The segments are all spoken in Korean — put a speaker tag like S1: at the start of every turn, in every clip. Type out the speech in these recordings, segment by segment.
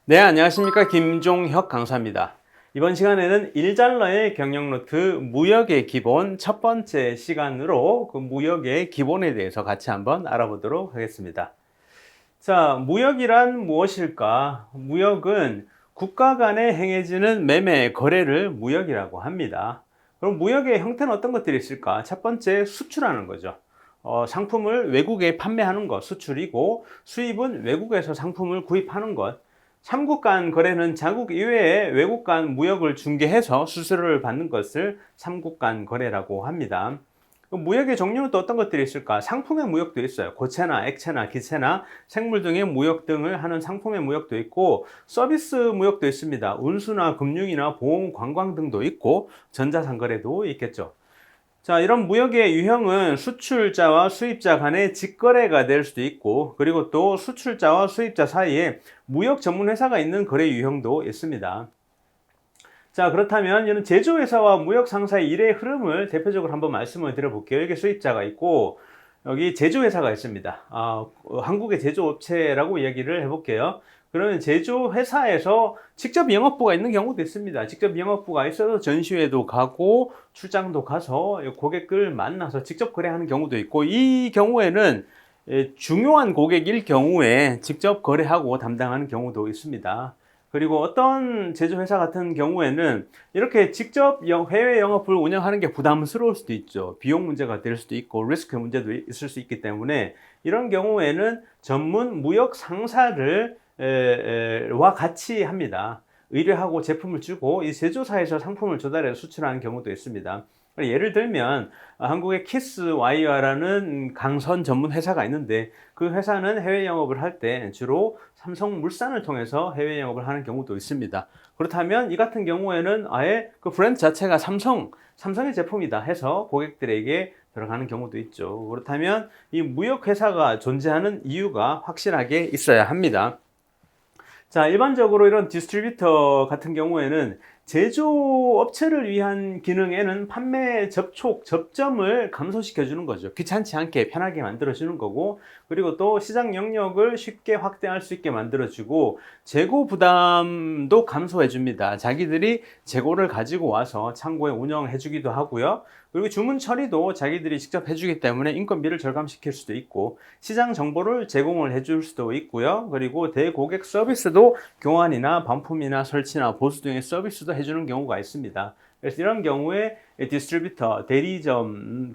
S1: 네, 안녕하십니까. 김종혁 강사입니다. 이번 시간에는 일잘러의 경영노트 무역의 기본 첫 번째 시간으로 그 무역의 기본에 대해서 같이 한번 알아보도록 하겠습니다. 자, 무역이란 무엇일까? 무역은 국가 간에 행해지는 매매, 거래를 무역이라고 합니다. 그럼 무역의 형태는 어떤 것들이 있을까? 첫 번째, 수출하는 거죠. 상품을 외국에 판매하는 것, 수출이고, 수입은 외국에서 상품을 구입하는 것. 삼국 간 거래는 자국 이외에 외국 간 무역을 중개해서 수수료를 받는 것을 삼국 간 거래라고 합니다. 무역의 종류는 또 어떤 것들이 있을까? 상품의 무역도 있어요. 고체나 액체나 기체나 생물 등의 무역 등을 하는 상품의 무역도 있고, 서비스 무역도 있습니다. 운수나 금융이나 보험, 관광 등도 있고, 전자상거래도 있겠죠. 자, 이런 무역의 유형은 수출자와 수입자 간의 직거래가 될 수도 있고, 그리고 또 수출자와 수입자 사이에 무역 전문 회사가 있는 거래 유형도 있습니다. 자, 그렇다면 이런 제조회사와 무역 상사의 일의 흐름을 대표적으로 한번 말씀을 드려볼게요. 여기 수입자가 있고, 여기 제조회사가 있습니다. 한국의 제조업체라고 이야기를 해볼게요. 그러면 제조회사에서 직접 영업부가 있는 경우도 있습니다. 직접 영업부가 있어서 전시회도 가고 출장도 가서 고객을 만나서 직접 거래하는 경우도 있고, 이 경우에는 중요한 고객일 경우에 직접 거래하고 담당하는 경우도 있습니다. 그리고 어떤 제조회사 같은 경우에는 이렇게 직접 해외 영업을 운영하는 게 부담스러울 수도 있죠. 비용 문제가 될 수도 있고 리스크 문제도 있을 수 있기 때문에 이런 경우에는 전문 무역 상사를 와 같이 합니다. 의뢰하고 제품을 주고 이 제조사에서 상품을 조달해서 수출하는 경우도 있습니다. 예를 들면 한국의 키스 와이어라는 강선 전문 회사가 있는데, 그 회사는 해외 영업을 할 때 주로 삼성물산을 통해서 해외 영업을 하는 경우도 있습니다. 그렇다면 이 같은 경우에는 아예 그 브랜드 자체가 삼성의 제품이다 해서 고객들에게 들어가는 경우도 있죠. 그렇다면 이 무역 회사가 존재하는 이유가 확실하게 있어야 합니다. 자, 일반적으로 이런 디스트리뷰터 같은 경우에는 제조업체를 위한 기능에는 판매 접촉, 접점을 감소시켜 주는 거죠. 귀찮지 않게 편하게 만들어 주는 거고, 그리고 또 시장 영역을 쉽게 확대할 수 있게 만들어 주고, 재고 부담도 감소해 줍니다. 자기들이 재고를 가지고 와서 창고에 운영해 주기도 하고요. 그리고 주문 처리도 자기들이 직접 해주기 때문에 인건비를 절감시킬 수도 있고, 시장 정보를 제공을 해줄 수도 있고요. 그리고 대고객 서비스도 교환이나 반품이나 설치나 보수 등의 서비스도 해주는 경우가 있습니다. 그래서 이런 경우에 디스트리뷰터, 대리점들이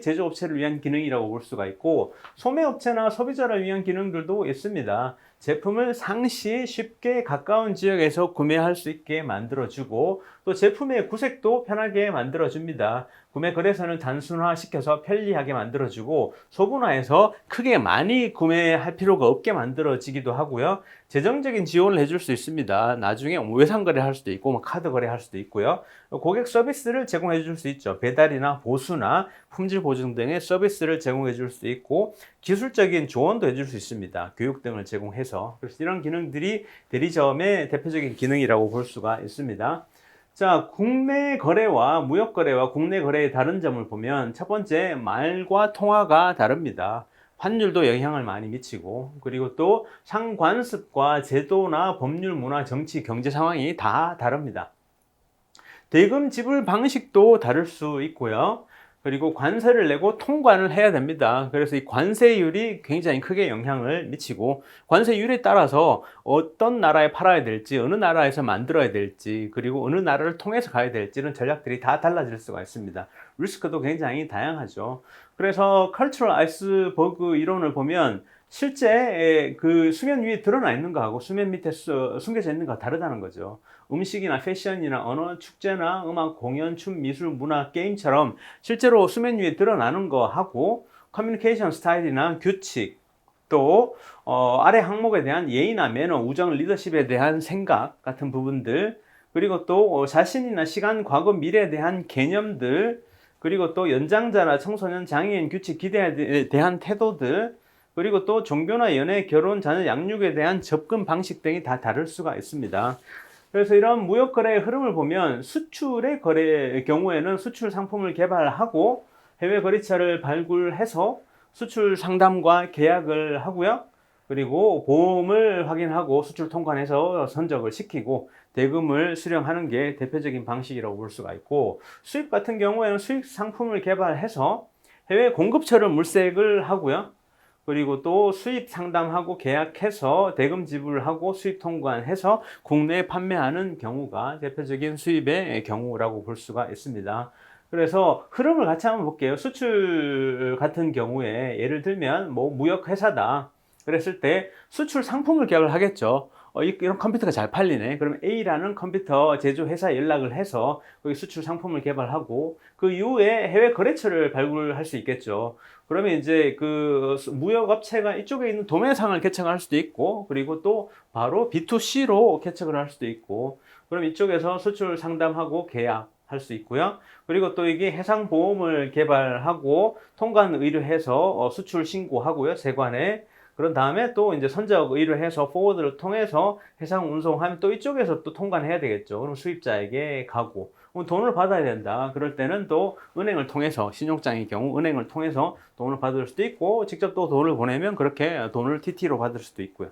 S1: 제조업체를 위한 기능이라고 볼 수가 있고, 소매업체나 소비자를 위한 기능들도 있습니다. 제품을 상시 쉽게 가까운 지역에서 구매할 수 있게 만들어주고, 또 제품의 구색도 편하게 만들어줍니다. 구매 거래선을 단순화시켜서 편리하게 만들어주고, 소분화해서 크게 많이 구매할 필요가 없게 만들어지기도 하고요. 재정적인 지원을 해줄 수 있습니다. 나중에 외상 거래할 수도 있고, 카드 거래할 수도 있고요. 고객 서비스를 제공해 줄 수 있죠. 배달이나 보수나 품질 보증 등의 서비스를 제공해 줄 수 있고, 기술적인 조언도 해줄 수 있습니다. 교육 등을 제공해서. 그래서 이런 기능들이 대리점의 대표적인 기능이라고 볼 수가 있습니다. 자, 국내 거래와 무역 거래와 국내 거래의 다른 점을 보면, 첫 번째, 말과 통화가 다릅니다. 환율도 영향을 많이 미치고, 그리고 또 상관습과 제도나 법률, 문화, 정치, 경제 상황이 다 다릅니다. 대금 지불 방식도 다를 수 있고요. 그리고 관세를 내고 통관을 해야 됩니다. 그래서 이 관세율이 굉장히 크게 영향을 미치고, 관세율에 따라서 어떤 나라에 팔아야 될지, 어느 나라에서 만들어야 될지, 그리고 어느 나라를 통해서 가야 될지 이런 전략들이 다 달라질 수가 있습니다. 리스크도 굉장히 다양하죠. 그래서 컬처럴 아이스버그 이론을 보면 실제 그 수면 위에 드러나 있는 거하고 수면 밑에 숨겨져 있는 거가 다르다는 거죠. 음식이나 패션이나 언어, 축제나 음악, 공연, 춤, 미술, 문화, 게임처럼 실제로 수면 위에 드러나는 거하고, 커뮤니케이션 스타일이나 규칙, 또 아래 항목에 대한 예의나 매너, 우정, 리더십에 대한 생각 같은 부분들, 그리고 또 자신이나 시간, 과거, 미래에 대한 개념들, 그리고 또 연장자나 청소년, 장애인, 규칙, 기대에 대한 태도들, 그리고 또 종교나 연애, 결혼, 자녀 양육에 대한 접근 방식 등이 다 다를 수가 있습니다. 그래서 이런 무역 거래의 흐름을 보면, 수출의 거래의 경우에는 수출 상품을 개발하고 해외 거래처를 발굴해서 수출 상담과 계약을 하고요. 그리고 보험을 확인하고 수출 통관해서 선적을 시키고 대금을 수령하는 게 대표적인 방식이라고 볼 수가 있고, 수입 같은 경우에는 수입 상품을 개발해서 해외 공급처를 물색을 하고요. 그리고 또 수입 상담하고 계약해서 대금 지불하고 수입 통관해서 국내에 판매하는 경우가 대표적인 수입의 경우라고 볼 수가 있습니다. 그래서 흐름을 같이 한번 볼게요. 수출 같은 경우에 예를 들면 뭐 무역 회사다 그랬을 때 수출 상품을 개발을 하겠죠. 이런 컴퓨터가 잘 팔리네. 그러면 A라는 컴퓨터 제조 회사에 연락을 해서 거기 수출 상품을 개발하고 그 이후에 해외 거래처를 발굴할 수 있겠죠. 그러면 이제 그 무역 업체가 이쪽에 있는 도매상을 개척할 수도 있고, 그리고 또 바로 B2C로 개척을 할 수도 있고, 그럼 이쪽에서 수출 상담하고 계약할 수 있고요. 그리고 또 이게 해상보험을 개발하고 통관 의뢰해서 수출 신고하고요, 세관에. 그런 다음에 또 이제 선적 의뢰해서 포워드를 통해서 해상 운송하면 또 이쪽에서 또 통관해야 되겠죠. 그럼 수입자에게 가고. 그럼 돈을 받아야 된다. 그럴 때는 또 은행을 통해서, 신용장의 경우 은행을 통해서 돈을 받을 수도 있고, 직접 또 돈을 보내면 그렇게 돈을 TT로 받을 수도 있고요.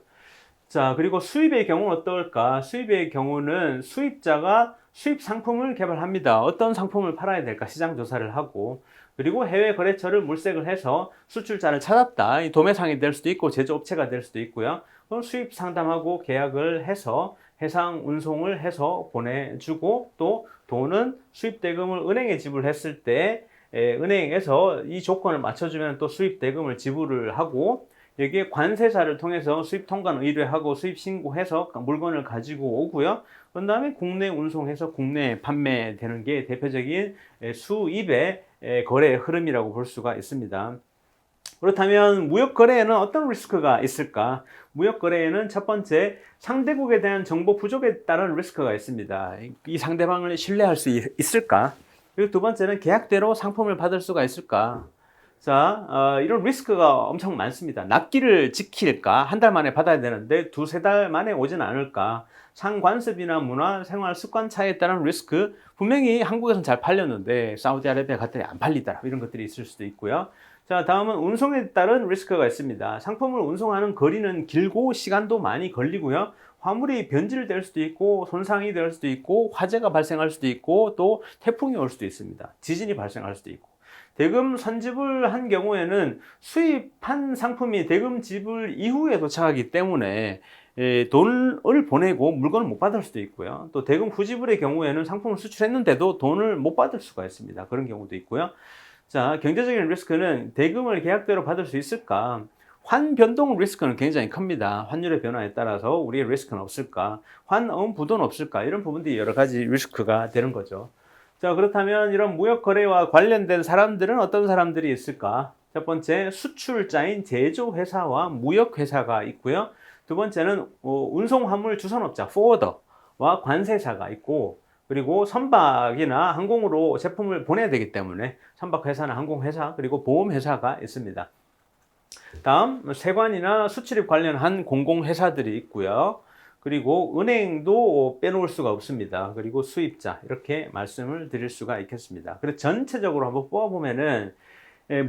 S1: 자, 그리고 수입의 경우는 어떨까? 수입의 경우는 수입자가 수입 상품을 개발합니다. 어떤 상품을 팔아야 될까? 시장 조사를 하고, 그리고 해외 거래처를 물색을 해서 수출자를 찾았다. 이 도매상이 될 수도 있고 제조업체가 될 수도 있고요. 그럼 수입 상담하고 계약을 해서 해상 운송을 해서 보내주고, 또 돈은 수입 대금을 은행에 지불했을 때 은행에서 이 조건을 맞춰주면 또 수입 대금을 지불을 하고, 여기에 관세사를 통해서 수입 통관 의뢰하고 수입 신고해서 물건을 가지고 오고요. 그 다음에 국내 운송해서 국내에 판매되는 게 대표적인 수입의 거래 흐름이라고 볼 수가 있습니다. 그렇다면 무역 거래에는 어떤 리스크가 있을까? 무역 거래에는 첫 번째, 상대국에 대한 정보 부족에 따른 리스크가 있습니다. 이 상대방을 신뢰할 수 있을까? 그리고 두 번째는 계약대로 상품을 받을 수가 있을까? 자, 이런 리스크가 엄청 많습니다. 납기를 지킬까? 한 달 만에 받아야 되는데 두세 달 만에 오진 않을까? 상관습이나 문화, 생활 습관 차이에 따른 리스크, 분명히 한국에서는 잘 팔렸는데 사우디아라비아 갔더니 안 팔리더라, 이런 것들이 있을 수도 있고요. 자, 다음은 운송에 따른 리스크가 있습니다. 상품을 운송하는 거리는 길고 시간도 많이 걸리고요. 화물이 변질될 수도 있고 손상이 될 수도 있고 화재가 발생할 수도 있고 또 태풍이 올 수도 있습니다. 지진이 발생할 수도 있고. 대금 선집을 한 경우에는 수입한 상품이 대금 지불 이후에 도착하기 때문에 돈을 보내고 물건을 못 받을 수도 있고요. 또 대금 후지불의 경우에는 상품을 수출했는데도 돈을 못 받을 수가 있습니다. 그런 경우도 있고요. 자, 경제적인 리스크는 대금을 계약대로 받을 수 있을까? 환 변동 리스크는 굉장히 큽니다. 환율의 변화에 따라서 우리의 리스크는 없을까? 환원 부도는 없을까? 이런 부분들이 여러 가지 리스크가 되는 거죠. 자, 그렇다면 이런 무역 거래와 관련된 사람들은 어떤 사람들이 있을까? 첫 번째, 수출자인 제조회사와 무역회사가 있고요. 두 번째는 운송 화물 주선업자, 포워더와 관세사가 있고, 그리고 선박이나 항공으로 제품을 보내야 되기 때문에 선박회사나 항공회사, 그리고 보험회사가 있습니다. 다음, 세관이나 수출입 관련한 공공회사들이 있고요. 그리고 은행도 빼놓을 수가 없습니다. 그리고 수입자, 이렇게 말씀을 드릴 수가 있겠습니다. 그래서 전체적으로 한번 뽑아보면은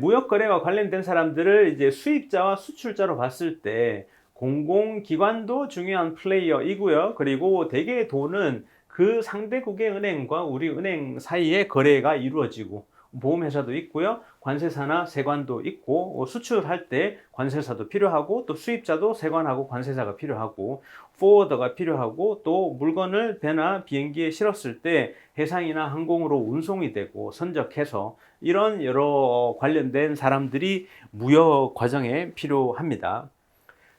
S1: 무역거래와 관련된 사람들을 이제 수입자와 수출자로 봤을 때 공공기관도 중요한 플레이어이고요. 그리고 대개 돈은 그 상대국의 은행과 우리 은행 사이에 거래가 이루어지고, 보험회사도 있고요. 관세사나 세관도 있고, 수출할 때 관세사도 필요하고, 또 수입자도 세관하고 관세사가 필요하고, 포워더가 필요하고, 또 물건을 배나 비행기에 실었을 때 해상이나 항공으로 운송이 되고 선적해서, 이런 여러 관련된 사람들이 무역 과정에 필요합니다.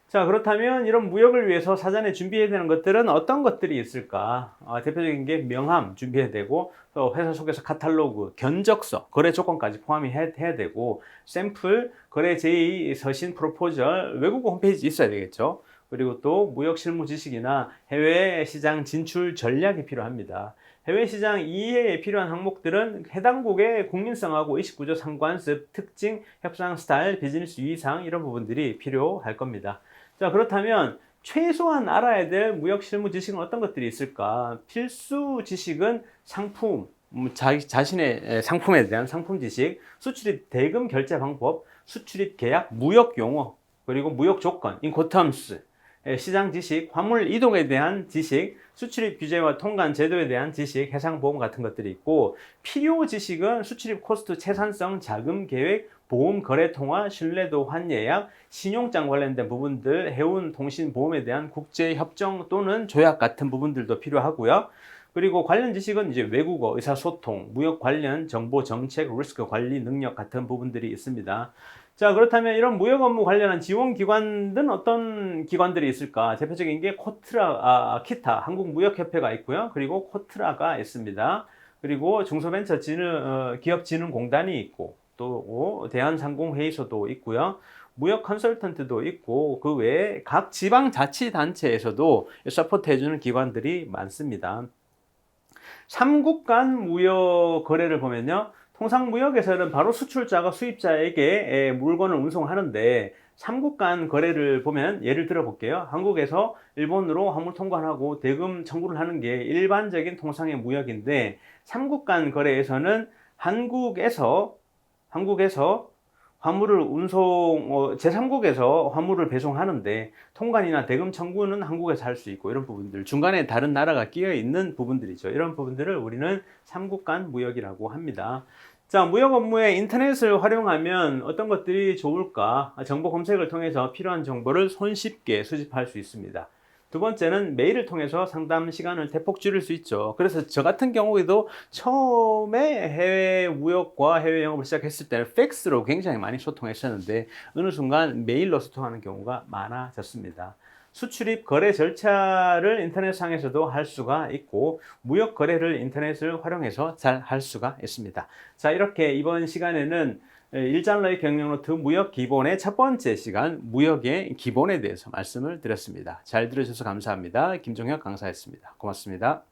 S1: 자, 그렇다면 이런 무역을 위해서 사전에 준비해야 되는 것들은 어떤 것들이 있을까? 대표적인 게 명함 준비해야 되고, 또 회사 속에서 카탈로그, 견적서, 거래 조건까지 포함이 해야 되고, 샘플, 거래 제의, 서신, 프로포절, 외국어 홈페이지 있어야 되겠죠. 그리고 또 무역 실무 지식이나 해외 시장 진출 전략이 필요합니다. 해외 시장 이해에 필요한 항목들은 해당국의 국민성하고 의식구조, 상관습, 특징, 협상 스타일, 비즈니스 위상, 이런 부분들이 필요할 겁니다. 자, 그렇다면 최소한 알아야 될 무역 실무 지식은 어떤 것들이 있을까? 필수 지식은 상품, 자신의 상품에 대한 상품 지식, 수출입 대금 결제 방법, 수출입 계약, 무역 용어, 그리고 무역 조건, 인코텀스, 시장 지식, 화물 이동에 대한 지식, 수출입 규제와 통관 제도에 대한 지식, 해상 보험 같은 것들이 있고, 필요 지식은 수출입 코스트, 채산성, 자금 계획, 보험 거래 통화, 신뢰도 환예약, 신용장 관련된 부분들, 해운 통신 보험에 대한 국제 협정 또는 조약 같은 부분들도 필요하고요. 그리고 관련 지식은 이제 외국어, 의사소통, 무역 관련 정보 정책, 리스크 관리 능력 같은 부분들이 있습니다. 자, 그렇다면 이런 무역 업무 관련한 지원 기관은 어떤 기관들이 있을까? 대표적인 게 키타, 한국무역협회가 있고요. 그리고 코트라가 있습니다. 그리고 기업진흥공단이 있고, 또 대한상공회의소도 있고요. 무역 컨설턴트도 있고, 그 외에 각 지방자치단체에서도 서포트 해주는 기관들이 많습니다. 삼국 간 무역 거래를 보면요. 통상 무역에서는 바로 수출자가 수입자에게 물건을 운송하는데, 삼국 간 거래를 보면 예를 들어 볼게요. 한국에서 일본으로 화물 통관하고 대금 청구를 하는 게 일반적인 통상의 무역인데, 삼국 간 거래에서는 한국에서 화물을 제3국에서 화물을 배송하는데 통관이나 대금 청구는 한국에서 할 수 있고, 이런 부분들, 중간에 다른 나라가 끼어 있는 부분들이죠. 이런 부분들을 우리는 삼국 간 무역이라고 합니다. 자, 무역 업무에 인터넷을 활용하면 어떤 것들이 좋을까? 정보 검색을 통해서 필요한 정보를 손쉽게 수집할 수 있습니다. 두 번째는 메일을 통해서 상담 시간을 대폭 줄일 수 있죠. 그래서 저 같은 경우에도 처음에 해외 무역과 해외 영업을 시작했을 때는 팩스로 굉장히 많이 소통했었는데, 어느 순간 메일로 소통하는 경우가 많아졌습니다. 수출입 거래 절차를 인터넷상에서도 할 수가 있고, 무역 거래를 인터넷을 활용해서 잘 할 수가 있습니다. 자, 이렇게 이번 시간에는 일잘러의 경영노트 무역 기본의 첫 번째 시간, 무역의 기본에 대해서 말씀을 드렸습니다. 잘 들으셔서 감사합니다. 김종혁 강사였습니다. 고맙습니다.